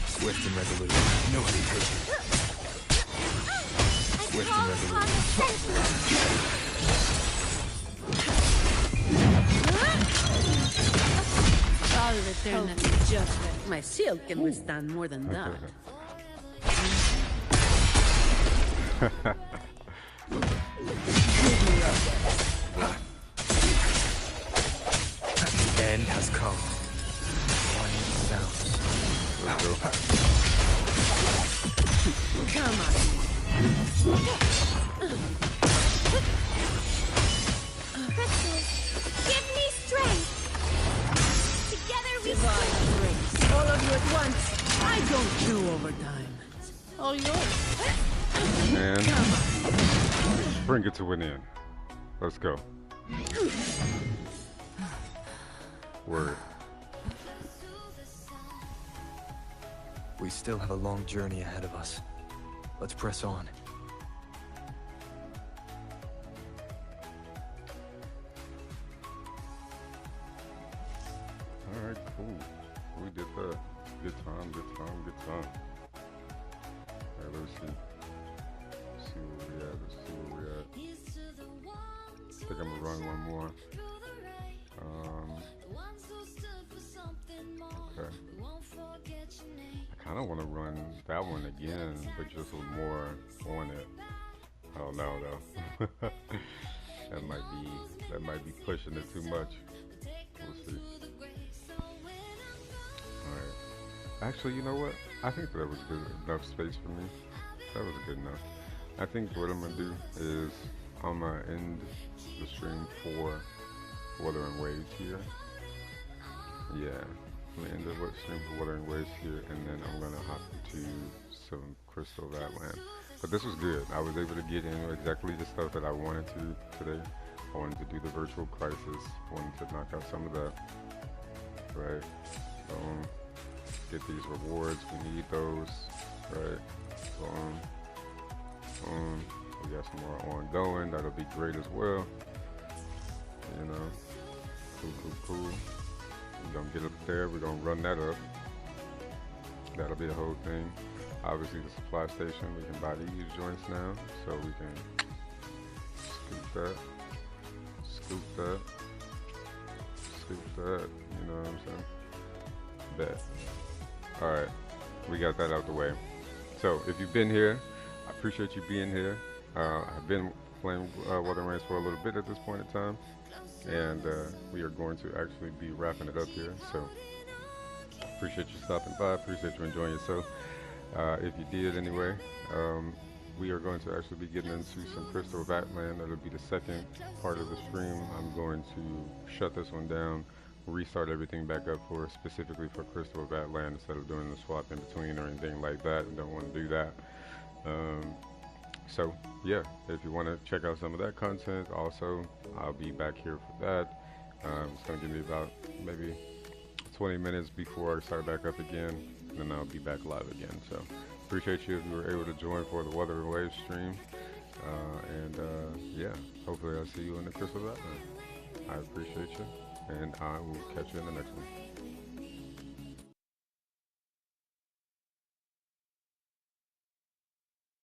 Swift and resolute. No hesitation. Swift and resolute. I'll return at just that. My shield can withstand more than that. The end has come. One sound. Let's go. Come on. Crystals, give me strength. Together we Divine grace. All of you at once. I don't do overtime. All yours. And Come on. bring it to an end. Let's go. Word. We still have a long journey ahead of us. Let's press on. Alright, cool. We did that. Good time, good time, good time. Alright, let's see. Let's see where we at. Let's see where we at. I think I'm gonna run one more. Okay. I kinda wanna run that one again, but just with more on it. I don't know though. that might be pushing it too much. We'll see. Alright. Actually, you know what? I think that was good enough space for me. That was good enough. I think what I'm gonna do is I'm gonna end the stream for Wuthering Waves here. Yeah. I'm gonna end the stream for Wuthering Waves here, and then I'm gonna hop into some Crystal of Atlan. But this was good. I was able to get in exactly the stuff that I wanted to today. I wanted to do the virtual crisis. I wanted to knock out some of that. Right. Get these rewards. We need those. Right. We got some more ongoing. That'll be great as well. You know. Cool. We're gonna get up there. We're gonna run that up. That'll be the whole thing. Obviously, the supply station. We can buy these joints now, so we can scoop that. You know what I'm saying? Bet. All right, we got that out the way. So if you've been here, I appreciate you being here. I've been playing Wuthering Waves for a little bit at this point in time, and we are going to actually be wrapping it up here. So appreciate you stopping by. Appreciate you enjoying yourself. If you did anyway, we are going to actually be getting into some Crystal of Atlan. That'll be the second part of the stream. I'm going to shut this one down, restart everything back up for specifically for Crystal of Atlan instead of doing the swap in between or anything like that. I don't want to do that. So yeah, if you want to check out some of that content, also I'll be back here for that. It's going to give me about maybe 20 minutes before I start back up again, and then I'll be back live again. So appreciate you if you were able to join for the Wuthering Waves stream, yeah, hopefully I'll see you in the Crystal of Atlan. I appreciate you, and I will catch you in the next one.